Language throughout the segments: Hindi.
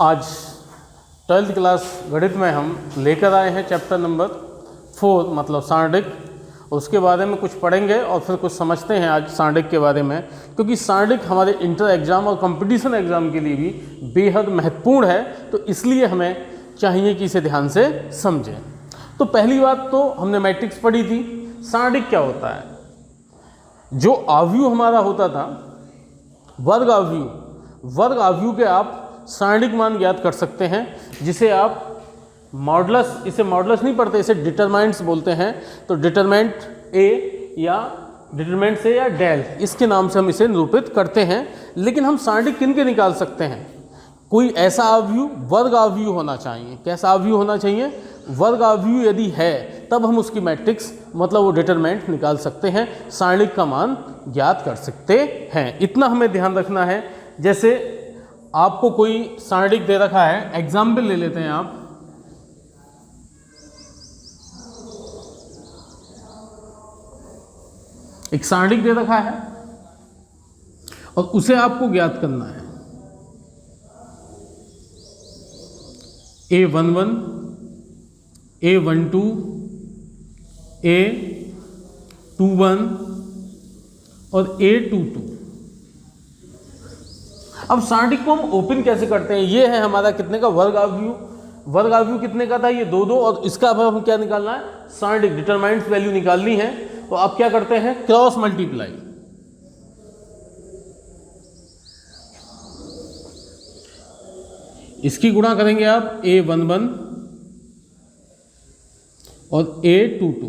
आज 12th क्लास गणित में हम लेकर आए हैं चैप्टर नंबर 4 मतलब सारणिक। उसके बारे में कुछ पढ़ेंगे और फिर कुछ समझते हैं आज सारणिक के बारे में, क्योंकि सारणिक हमारे इंटर एग्ज़ाम और कंपटीशन एग्ज़ाम के लिए भी बेहद महत्वपूर्ण है, तो इसलिए हमें चाहिए कि इसे ध्यान से समझें। तो पहली बात तो हमने मैट्रिक्स पढ़ी थी। सारणिक क्या होता है? जो आव्यूह हमारा होता था वर्ग आव्यूह के आप सारणिक मान ज्ञात कर सकते हैं, जिसे आप मॉडुलस, इसे मॉडुलस नहीं पढ़ते, इसे डिटरमाइंट्स बोलते हैं। तो डिटरमेंट ए या डिटरमेंट से या डेल, इसके नाम से हम इसे निरूपित करते हैं। लेकिन हम सारणिक किन के निकाल सकते हैं? कोई ऐसा आव्यूह, वर्ग आव्यूह होना चाहिए। कैसा आव्यूह होना चाहिए? वर्ग आव्यूह यदि है तब हम उसकी मैट्रिक्स मतलब वो डिटरमेंट निकाल सकते हैं, सारणिक का मान ज्ञात कर सकते हैं। इतना हमें ध्यान रखना है। जैसे आपको कोई सारणिक दे रखा है, एग्जाम्पल ले लेते हैं आप। एक सारणिक दे रखा है और उसे आपको ज्ञात करना है। A11, A12, A21 और A22। अब सारणिक को हम ओपन कैसे करते हैं? ये है हमारा कितने का वर्ग आव्यूह। वर्ग आव्यूह कितने का था? ये 2 और इसका अब हम क्या निकालना है? सारणिक डिटरमाइंट्स वैल्यू निकालनी है। तो आप क्या करते हैं? Cross multiply. इसकी गुणा करेंगे आप A11 और A22।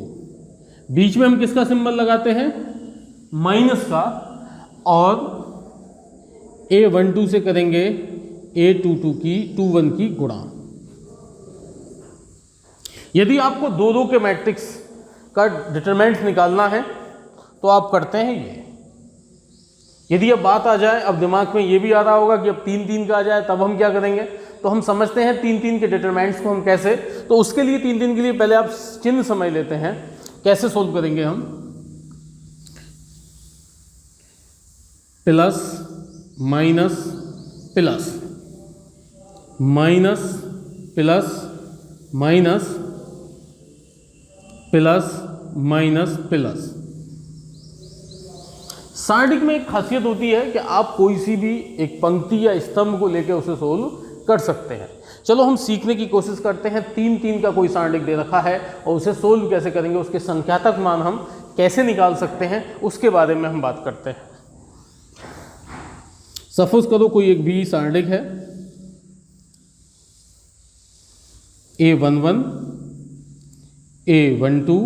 बीच में हम किसका सिंबल लगाते हैं? माइनस का। और A12 से करेंगे A22 की 21 की गुणा। यदि आपको 2 के मैट्रिक्स का डिटरमिनेंट निकालना है तो आप करते हैं ये। यदि अब बात आ जाए, अब दिमाग में ये भी आ रहा होगा कि अब 3 का आ जाए, तब हम क्या करेंगे? तो हम समझते हैं 3 के डिटरमिनेंट्स को हम कैसे। तो उसके लिए 3 के लिए पहले आप चिन्ह समझ लेते हैं, कैसे सोल्व करेंगे हम। Plus minus plus, minus plus minus plus minus plus. सारणिक में एक खासियत होती है कि आप कोई सी भी एक पंक्ति या स्तंभ को लेकर उसे सोल्व कर सकते हैं। चलो हम सीखने की कोशिश करते हैं। 3 का कोई सारणिक दे रखा है और उसे सोल्व कैसे करेंगे, उसके संख्यात्मक मान हम कैसे निकाल सकते हैं, उसके बारे में हम बात करते हैं। सपोज करो कोई एक भी सारणिक है, A11, A12,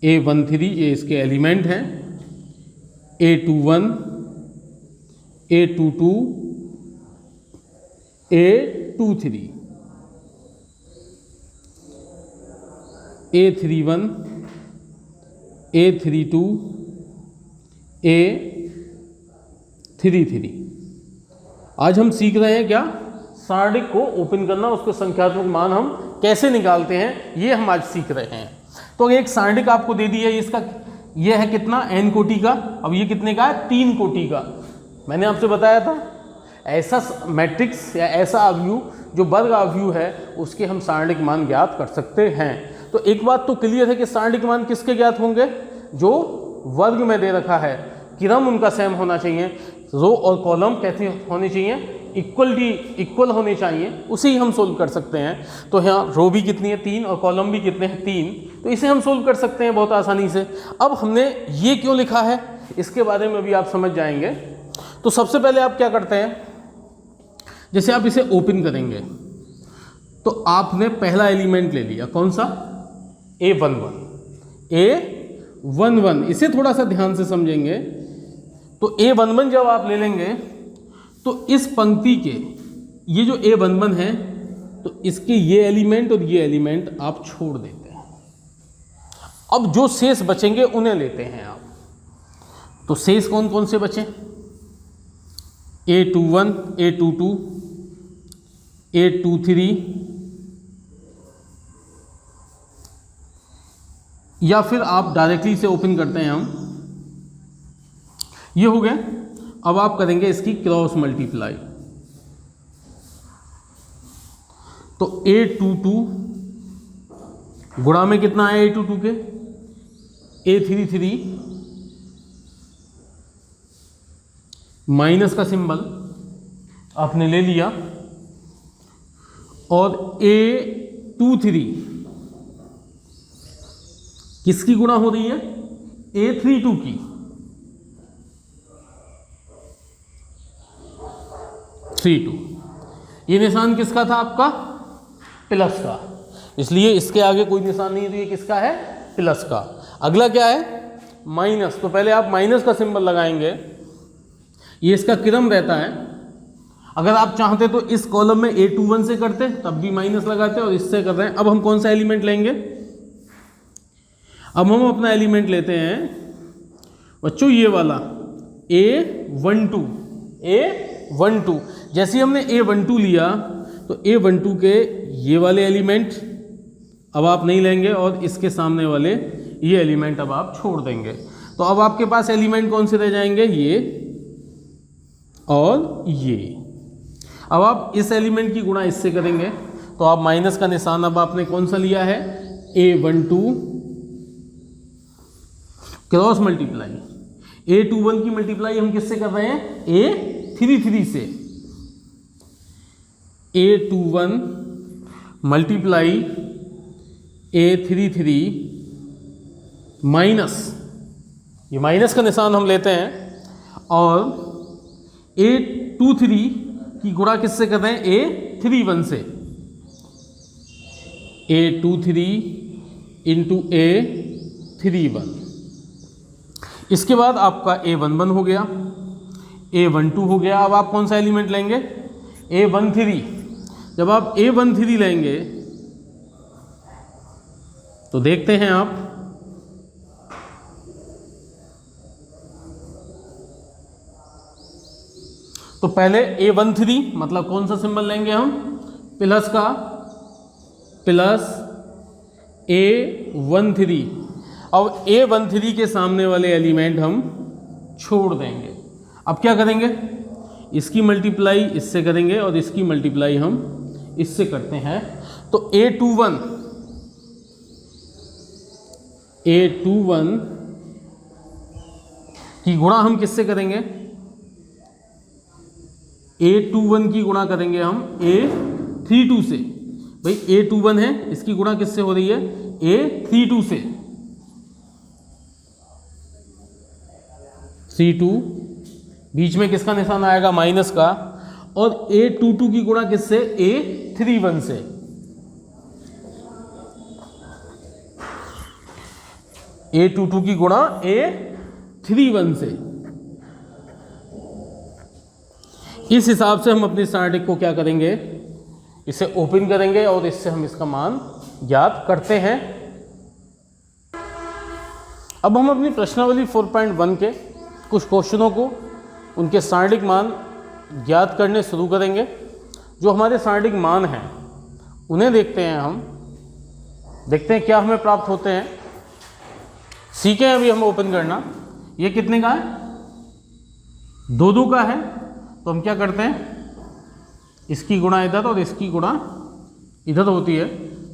A13, ये इसके एलिमेंट हैं, A21, A22, A23, A31, A32, A33। आज हम सीख रहे हैं क्या? सारणिक को ओपन करना, उसके संख्यात्मक मान हम कैसे निकालते हैं, ये हम आज सीख रहे हैं। तो एक सारणिक आपको दे दी है, इसका ये है कितना? n कोटि का। अब ये कितने का है? 3 कोटि का। मैंने आपसे बताया था ऐसा मैट्रिक्स या ऐसा आव्यूह जो वर्ग आव्यूह है, उसके हम सारणिक मान ज्ञात कर सकते हैं। तो एक बात तो क्लियर है कि सारणिक मान किसके ज्ञात होंगे? जो वर्ग में दे रखा है, क्रम उनका सेम होना चाहिए, रो और कॉलम कैसे होने चाहिए? इक्वल होने चाहिए, उसे ही हम सोल्व कर सकते हैं। तो यहाँ रो भी कितनी है? 3 और कॉलम भी कितने हैं? 3। तो इसे हम सोल्व कर सकते हैं बहुत आसानी से। अब हमने ये क्यों लिखा है, इसके बारे में भी आप समझ जाएंगे। तो सबसे पहले आप क्या करते हैं, जैसे आप इसे ओपन करेंगे तो आपने पहला एलिमेंट ले लिया, कौन सा? A11। इसे थोड़ा सा ध्यान से समझेंगे। तो A11 जब आप ले लेंगे तो इस पंक्ति के ये जो A11 है, तो इसके ये एलिमेंट और ये एलिमेंट आप छोड़ देते हैं। अब जो शेष बचेंगे उन्हें लेते हैं आप। तो शेष कौन कौन से बचे? A21, A22, A23 या फिर आप डायरेक्टली इसे ओपन करते हैं हम, ये हो गए। अब आप करेंगे इसकी क्रॉस मल्टीप्लाई। तो A22 गुणा में कितना है A22 के, A33 माइनस का सिंबल आपने ले लिया, और A23 किसकी गुणा हो रही है, A32 की। ये निशान किसका था आपका, प्लस का, इसलिए इसके आगे कोई निशान नहीं है, तो ये किसका है, प्लस का। अगला क्या है, माइनस। तो पहले आप माइनस का सिंबल लगाएंगे, ये इसका क्रम रहता है। अगर आप चाहते तो इस कॉलम में A21 से करते तब भी माइनस लगाते, और इससे कर रहे हैं। अब हम कौन सा एलिमेंट लेंगे, अब हम अपना एलिमेंट लेते हैं बच्चों ये वाला A12। जैसे ही हमने A12 लिया तो A12 के ये वाले एलिमेंट अब आप नहीं लेंगे, और इसके सामने वाले ये एलिमेंट अब आप छोड़ देंगे। तो अब आपके पास एलिमेंट कौन से रह जाएंगे, ये और ये। अब आप इस एलिमेंट की गुणा इससे करेंगे, तो आप माइनस का निशान अब आपने कौन सा लिया है, A12 क्रॉस मल्टीप्लाई। A21 की मल्टीप्लाई हम किससे कर रहे हैं, A33 से। A21 मल्टीप्लाई A33 माइनस, ये माइनस का निशान हम लेते हैं, और A23 की गुणा किससे कर रहे हैं, A31 से। A23 into A31। इसके बाद आपका A11 हो गया, A12 हो गया। अब आप कौन सा एलिमेंट लेंगे, A13। जब आप A13 लेंगे तो देखते हैं आप, तो पहले A13 मतलब कौन सा सिंबल लेंगे हम, प्लस का, प्लस A13। अब A13 के सामने वाले एलिमेंट हम छोड़ देंगे। अब क्या करेंगे, इसकी मल्टीप्लाई इससे करेंगे, और इसकी मल्टीप्लाई हम इससे करते हैं। तो A21 की गुणा हम किससे करेंगे, A21 की गुणा करेंगे हम A32 से। भाई A21 है, इसकी गुणा किससे हो रही है, A32 से। 32 बीच में किसका निशान आएगा, माइनस का, और A22 की गुणा किससे, A31 से। A22 की गुणा A31 से। इस हिसाब से हम अपनी स्टैटिक को क्या करेंगे, इसे ओपन करेंगे, और इससे हम इसका मान ज्ञात करते हैं। अब हम अपनी प्रश्नावली 4.1 के कुछ क्वेश्चनों को, उनके स्टैटिक मान ज्ञात करने शुरू करेंगे। जो हमारे स्टैटिक मान हैं उन्हें देखते हैं हम, देखते हैं क्या हमें प्राप्त होते हैं। सीखें अभी हम ओपन करना। ये कितने का है, 2-2 का है। तो हम क्या करते हैं, इसकी गुणा इधर और इसकी गुणा इधर होती है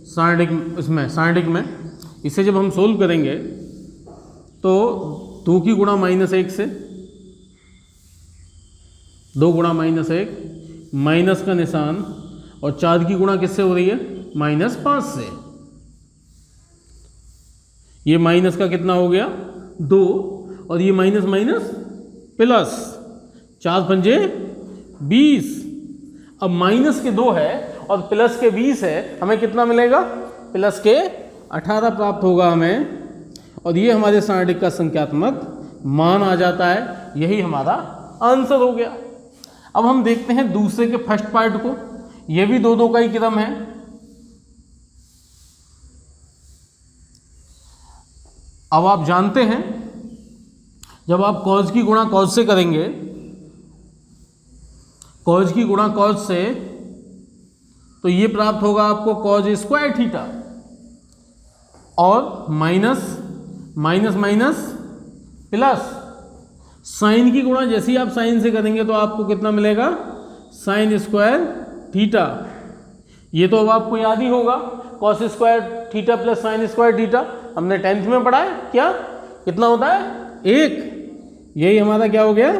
स्टैटिक, इसमें स्टैटिक में। इसे जब हम सोल्व करेंगे तो 2 की गुणा -1 से, 2 गुणा -1, माइनस का निशान, और 4 की गुणा किससे हो रही है, -5 से। ये माइनस का कितना हो गया, 2, और ये माइनस माइनस प्लस, 4 पंजे 20। अब माइनस के 2 है और प्लस के 20 है, हमें कितना मिलेगा, प्लस के 18 प्राप्त होगा हमें। और ये हमारे स्टैटिक का संख्यात्मक मान आ जाता है। यही हमारा आंसर हो गया। अब हम देखते हैं दूसरे के फर्स्ट पार्ट को। ये भी 2-2 का ही क्रम है। अब आप जानते हैं जब आप कॉज की गुणा कॉज से करेंगे, कॉज की गुणा कॉज से, तो ये प्राप्त होगा आपको कॉज स्क्वायर थीटा, और minus minus minus plus, sine की गुणा जैसे ही आप साइन से करेंगे तो आपको कितना मिलेगा, साइन स्क्वायर थीटा। ये तो अब आपको याद ही होगा, cos square theta plus sine square theta, हमने 10th में पढ़ा है। क्या कितना होता है? 1। यही हमारा क्या हो गया?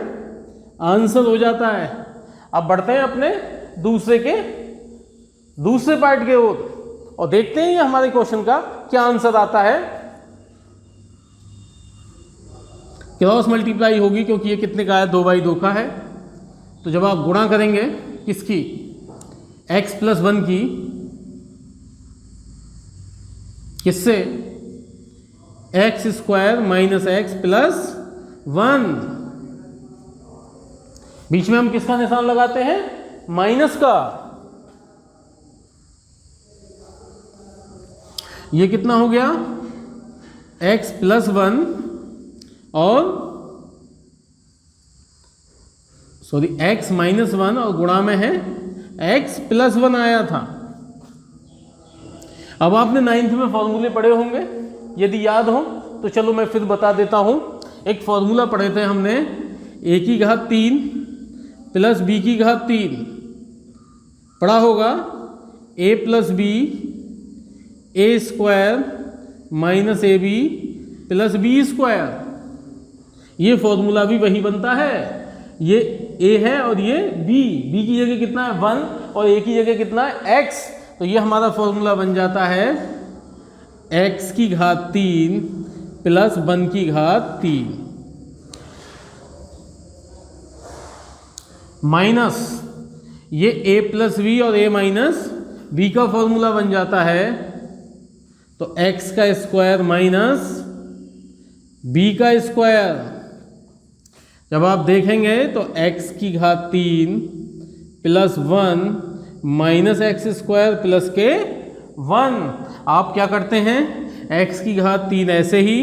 आंसर हो जाता है। अब बढ़ते हैं अपने दूसरे पार्ट के ओर और देखते हैं ये हमारे क्वेश्चन का क्या आंसर आता है। क्रॉस मल्टीप्लाई होगी क्योंकि ये कितने का है? 2/2 का है। तो जब आप गुणा करेंगे किसकी? x प्लस 1 की, किससे? X square minus x plus 1। बीच में हम किसका निशान लगाते हैं? माइनस का। ये कितना हो गया? x प्लस 1 और x माइनस 1 और गुणा में है x प्लस 1 आया था। अब आपने 9th में फॉर्मूले पढ़े होंगे, यदि याद हो तो चलो मैं फिर बता देता हूं। एक फॉर्मूला पढ़े थे हमने, a की घात 3 प्लस b की घात 3, पढ़ा होगा a plus b a square minus ab plus b square. ये फॉर्मूला भी वही बनता है। ये a है और ये b की जगह कितना है? 1 और a की जगह कितना है? x। तो ये हमारा फॉर्मूला बन जाता है x की घात 3 प्लस 1 की घात 3 माइनस ये a प्लस b और a माइनस b का फॉर्मूला बन जाता है। तो x का स्क्वायर माइनस b का स्क्वायर। जब आप देखेंगे तो x की घात 3 plus 1 minus x square plus के 1। आप क्या करते हैं? x की घात 3 ऐसे ही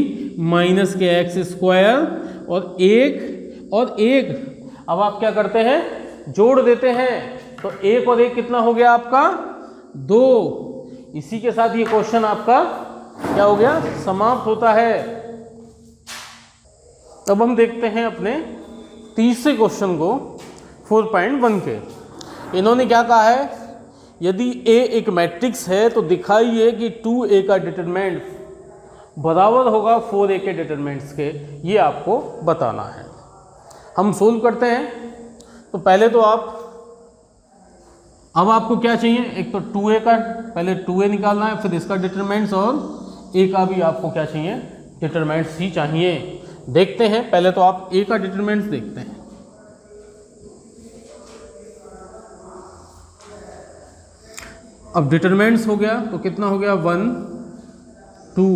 माइनस के एक्स स्क्वायर और 1 अब आप क्या करते हैं? जोड़ देते हैं। तो 1 और 1 कितना हो गया आपका? 2। इसी के साथ ये क्वेश्चन आपका क्या हो गया? समाप्त होता है। अब हम देखते हैं अपने तीसरे क्वेश्चन को 4.1 के। इन्होंने क्या कहा है? यदि A एक मैट्रिक्स है तो दिखाइए कि 2A का डिटरमिनेंट बराबर होगा 4A के डिटरमिनेंट्स के। ये आपको बताना है। हम सोल्व करते हैं। तो पहले तो अब आपको क्या चाहिए? एक तो 2A का, पहले 2A निकालना है, फिर इसका डिटरमिनेंट्स और A का भी आपको क्या चाहिए? डिटरमिनेंट्स ही चाहिए। देखते हैं, पहले तो आप A का डिटरमिनेंट्स देखते हैं। अब डिटरमिनेंट्स हो गया तो कितना हो गया? 1 2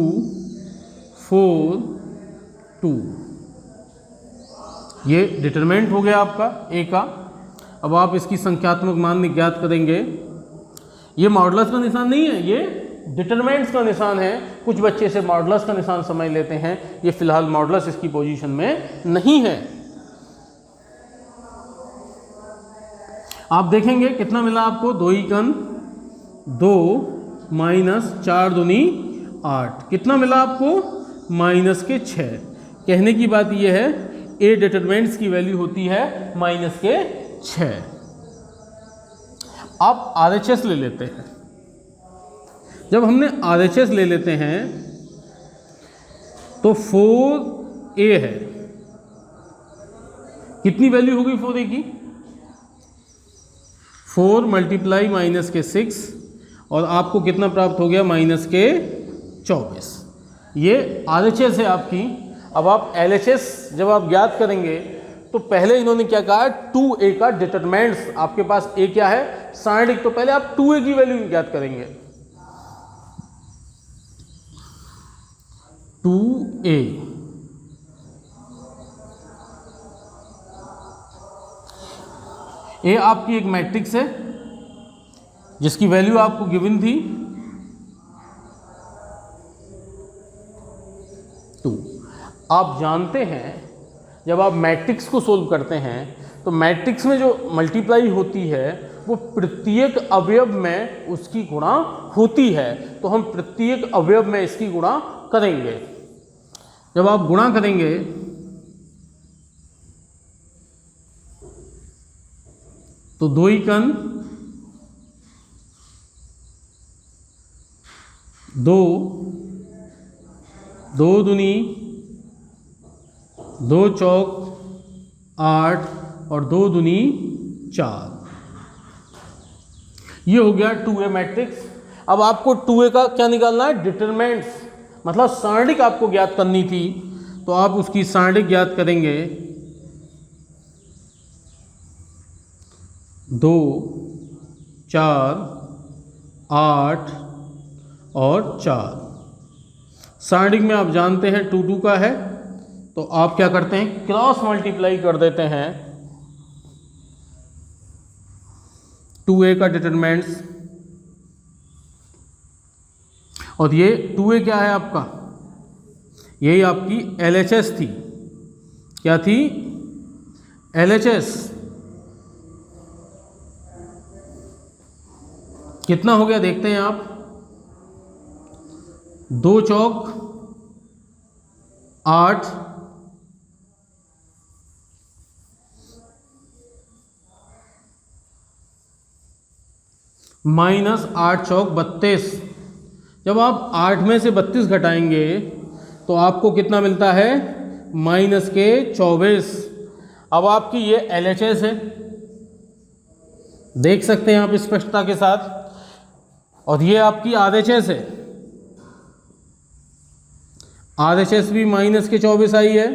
4 2। ये डिटरमिनेंट हो गया आपका A का। अब आप इसकी संख्यात्मक मान ज्ञात करेंगे। ये मॉडुलस का निशान नहीं है, ये डिटरमिनेंट्स का निशान है। कुछ बच्चे से मॉडुलस का निशान समझ लेते हैं, ये फिलहाल मॉडुलस इसकी पोजीशन में नहीं है। आप देखेंगे कितना मिला आपको? 2 एकम 2 माइनस 4 दूनी 8। कितना मिला आपको? माइनस के 6। कहने की बात यह है A डिटरमिनेंट्स की वैल्यू होती है माइनस के 6। आप RHS ले लेते हैं। जब हमने RHS ले लेते हैं तो 4A है। कितनी वैल्यू होगी 4A की? 4 मल्टीप्लाई माइनस के 6 और आपको कितना प्राप्त हो गया? माइनस के 24। ये RHS है आपकी। अब आप LHS जब आप ज्ञात करेंगे तो पहले इन्होंने क्या कहा? 2A का डिटरमिनेंट्स। आपके पास A क्या है? 60। तो पहले आप 2A की वैल्यू ज्ञात करेंगे। 2A A आपकी एक मैट्रिक्स है जिसकी वैल्यू आपको गिवन थी 2। आप जानते हैं जब आप मैट्रिक्स को सोल्व करते हैं तो मैट्रिक्स में जो मल्टीप्लाई होती है वो प्रत्येक अवयव में उसकी गुणा होती है। तो हम प्रत्येक अवयव में इसकी गुणा करेंगे। जब आप गुणा करेंगे तो 2 एकम 2 2 दूनी 2 चौक 8 और 2 दूनी 4। ये हो गया 2A मैट्रिक्स। अब आपको 2A का क्या निकालना है, डिटरमिनेंट्स, मतलब सारणिक आपको ज्ञात करनी थी, तो आप उसकी सारणिक ज्ञात करेंगे। 2 4 8 और 4। सारणिक में आप जानते हैं 2 2 का है, तो आप क्या करते हैं, क्रॉस मल्टीप्लाई कर देते हैं 2A का डिटरमिनेंट्स। और ये 2A क्या है आपका, यही आपकी LHS थी। क्या थी, LHS। कितना हो गया देखते हैं आप, 2 चौक 8 माइनस 8 चौक 32। जब आप 8 में से 32 घटाएंगे तो आपको कितना मिलता है, माइनस के 24। अब आपकी ये LHS है, देख सकते हैं आप स्पष्टता के साथ। और ये आपकी RHS है, RHS भी माइनस के 24 आई है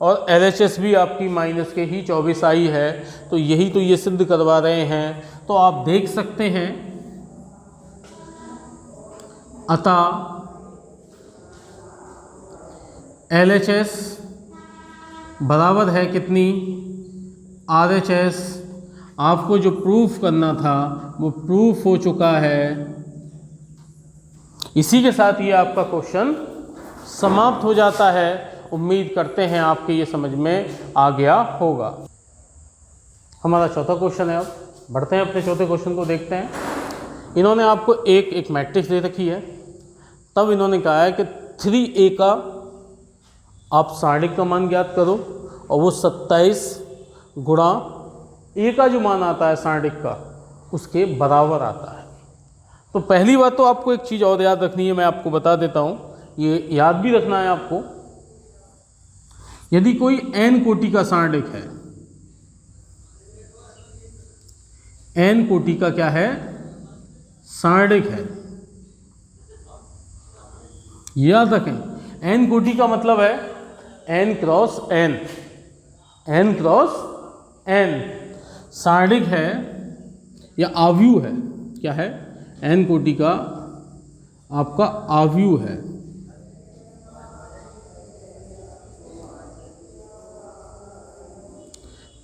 और LHS भी आपकी माइनस के ही 24 आई है। तो यही तो ये सिद्ध करवा रहे हैं। तो आप देख सकते हैं, अतः LHS बराबर है कितनी, RHS। आपको जो प्रूफ करना था वो प्रूफ हो चुका है। इसी के साथ ये आपका क्वेश्चन समाप्त हो जाता है। उम्मीद करते हैं आपके ये समझ में आ गया होगा। हमारा चौथा क्वेश्चन है। अब बढ़ते हैं अपने चौथे क्वेश्चन को देखते हैं। इन्होंने आपको एक मैट्रिक्स दे रखी है, तब इन्होंने कहा है कि 3A का आप सारणिक का मान ज्ञात करो और वो 27 गुणा A का जो मान आता है सारणिक का उसके बराबर आता है। तो पहली बात तो आपको एक चीज़ और याद रखनी है, मैं आपको बता देता हूँ, ये याद भी रखना है आपको। यदि कोई n कोटि का सारणिक है, n कोटि का क्या है, सारणिक है, याद रखें। n कोटि का मतलब है n cross n, n cross n सारणिक है या आव्यूह है। क्या है, n कोटि का आपका आव्यूह है।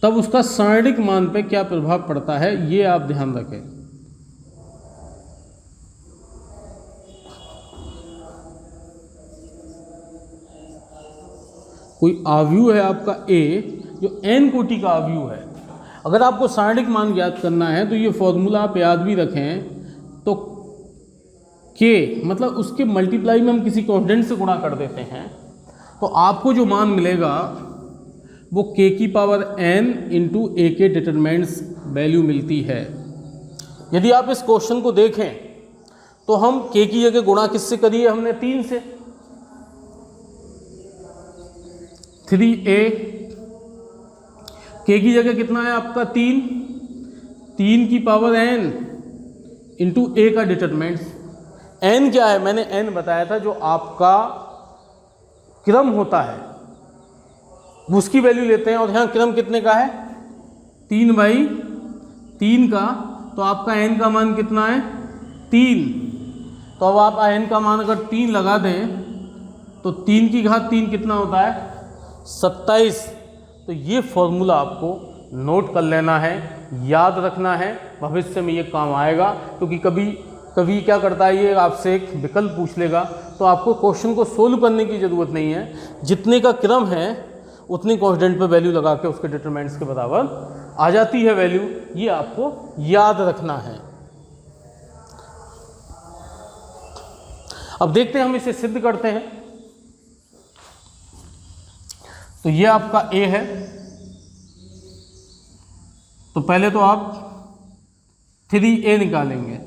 तब उसका सारणिक मान पे क्या प्रभाव पड़ता है, ये आप ध्यान रखें। कोई आव्यूह है आपका A जो n कोटि का आव्यूह है। अगर आपको सारणिक मान ज्ञात करना है तो ये फॉर्मूला आप याद भी रखें। तो k मतलब उसके मल्टीप्लाई में हम किसी कांस्टेंट से गुणा कर देते हैं, तो आपको जो मान मिलेगा वो k की पावर n इंटू A के डिटरमिनेंट्स वैल्यू मिलती है। यदि आप इस क्वेश्चन को देखें तो हम k की जगह गुणा किससे करिए, हमने 3 से। 3A k की जगह कितना है आपका 3, 3 की पावर n इंटू A का डिटरमिनेंट्स। n क्या है, मैंने n बताया था, जो आपका क्रम होता है उसकी वैल्यू लेते हैं। और यहाँ क्रम कितने का है, 3/3 का। तो आपका n का मान कितना है, 3। तो अब आप n का मान अगर 3 लगा दें तो 3 की घात 3 कितना होता है, 27। तो ये फॉर्मूला आपको नोट कर लेना है, याद रखना है, भविष्य में ये काम आएगा। क्योंकि कभी क्या करता है, ये आपसे एक विकल्प पूछ लेगा तो आपको क्वेश्चन को सोल्व करने की ज़रूरत नहीं है। जितने का क्रम है उतनी कांस्टेंट पे वैल्यू लगा के उसके डिटरमिनेंट्स के बराबर आ जाती है वैल्यू, ये आपको याद रखना है। अब देखते हैं हम इसे सिद्ध करते हैं। तो ये आपका A है, तो पहले तो आप 3A निकालेंगे।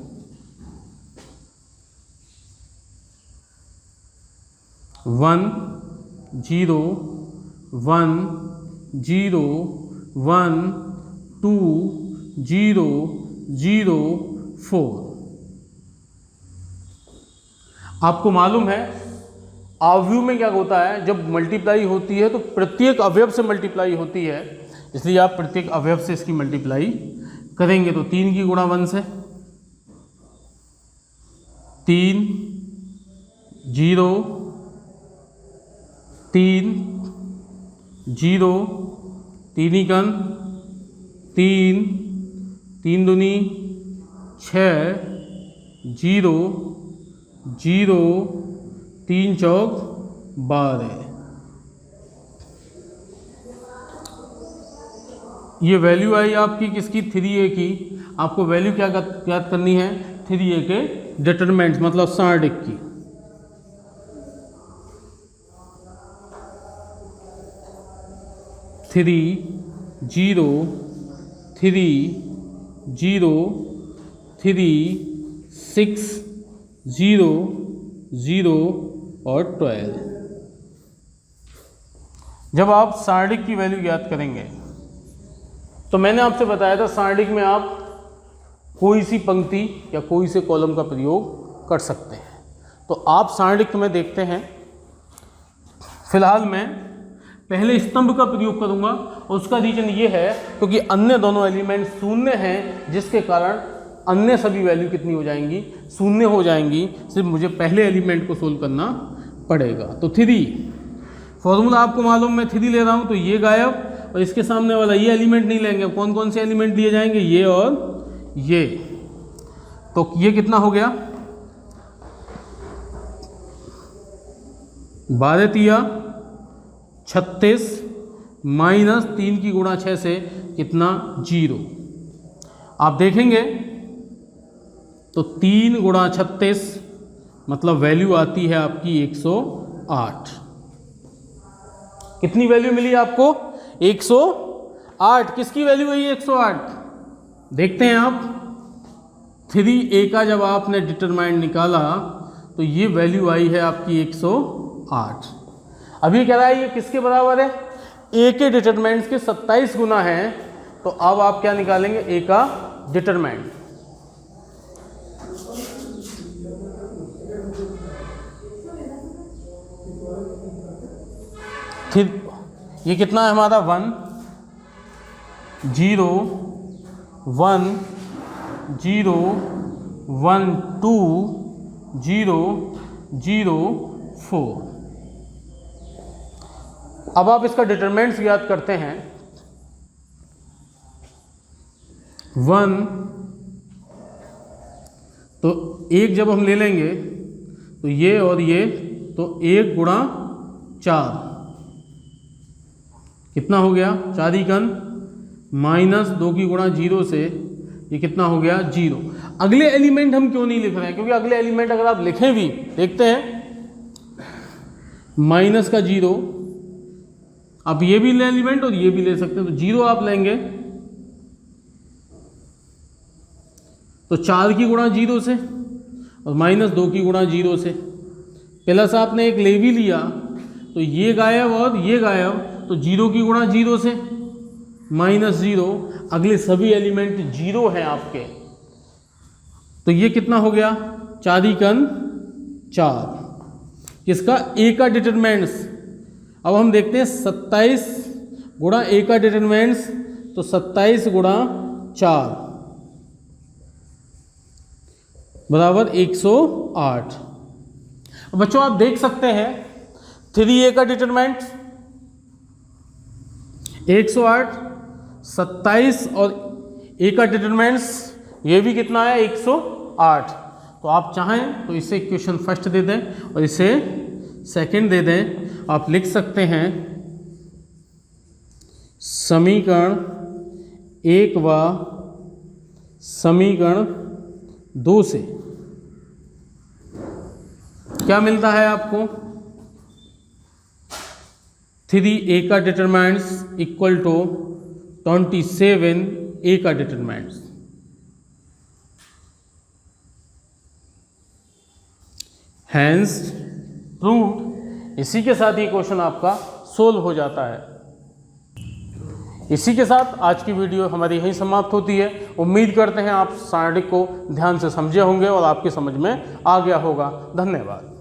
1 0 1 0 1 2 0 0 4। आपको मालूम है अवयव में क्या होता है, जब मल्टीप्लाई होती है तो प्रत्येक अवयव से मल्टीप्लाई होती है, इसलिए आप प्रत्येक अवयव से इसकी मल्टीप्लाई करेंगे। तो 3 की गुणा 1 से 3 0 3 0 3 एकम 3 3 दूनी 6 0 0 3 चौक 12। ये वैल्यू आई आपकी किसकी, 3a की। आपको वैल्यू क्या याद करनी है, 3a के डिटरमिनेंट्स मतलब सारणिक की। थ्री 0 3 0 3 6 0 0 और 12। जब आप सारणिक की वैल्यू ज्ञात करेंगे तो मैंने आपसे बताया था सारणिक में आप कोई सी पंक्ति या कोई से कॉलम का प्रयोग कर सकते हैं। तो आप सारणिक में देखते हैं, फिलहाल मैं पहले स्तंभ का प्रयोग करूंगा और उसका रीजन ये है क्योंकि अन्य दोनों एलिमेंट शून्य हैं, जिसके कारण अन्य सभी वैल्यू कितनी हो जाएंगी, शून्य हो जाएंगी। सिर्फ मुझे पहले एलिमेंट को सोल्व करना पड़ेगा। तो 3 फॉर्मूला आपको मालूम, मैं 3 ले रहा हूं तो ये गायब और इसके सामने वाला ये एलिमेंट नहीं लेंगे। कौन कौन से एलिमेंट लिए जाएंगे, ये और ये। तो ये कितना हो गया, 12 तिया 36 माइनस 3 की गुणा 6 से कितना 0। आप देखेंगे तो 3 गुणा 36 मतलब वैल्यू आती है आपकी 108। कितनी वैल्यू मिली आपको, 108। किसकी वैल्यू है ये 108, देखते हैं आप। 3a का जब आपने डिटरमाइंड निकाला तो ये वैल्यू आई है आपकी 108। अभी कह रहा है ये किसके बराबर है, a के डिटरमिनेंट्स के 27 गुना है। तो अब आप क्या निकालेंगे, a का डिटरमिनेंट। फिर ये कितना है हमारा, 1 0 1 0 1 2 0 0 4। अब आप इसका डिटरमिनेंट्स याद करते हैं। 1 तो 1 जब हम ले लेंगे तो ये और ये, तो 1 गुणा 4 कितना हो गया, 4 एकम माइनस 2 की गुणा 0 से ये कितना हो गया 0। अगले एलिमेंट हम क्यों नहीं लिख रहे हैं, क्योंकि अगले एलिमेंट अगर आप लिखें भी, देखते हैं माइनस का 0, आप ये भी ले एलिमेंट और ये भी ले सकते हैं। तो 0 आप लेंगे तो 4 की गुणा 0 से और माइनस 2 की गुणा 0 से, प्लस आपने एक ले भी लिया तो ये गायब और ये गायब, तो 0 की गुणा 0 से माइनस 0। अगले सभी एलिमेंट 0 हैं आपके, तो ये कितना हो गया, 4 एकम 4। किसका, a का डिटरमिनेंट्स। अब हम देखते हैं 27 गुणा a का डिटरमिनेंट्स, तो 27 गुणा 4 बराबर 108। बच्चों आप देख सकते हैं 3a का डिटरमिनेंट 108, 27 और a का डिटरमिनेंट्स ये भी कितना है 108। तो आप चाहें तो इसे इक्वेशन फर्स्ट दे दें और इसे सेकंड दे दें। आप लिख सकते हैं समीकरण 1 व समीकरण 2 से क्या मिलता है आपको, 3a का डिटरमिनेंट्स इक्वल टू 27a का डिटरमिनेंट्स। Hence proved इसी के साथ ये क्वेश्चन आपका सोल्व हो जाता है। इसी के साथ आज की वीडियो हमारी यहीं समाप्त होती है। उम्मीद करते हैं आप सारणी को ध्यान से समझे होंगे और आपकी समझ में आ गया होगा। धन्यवाद।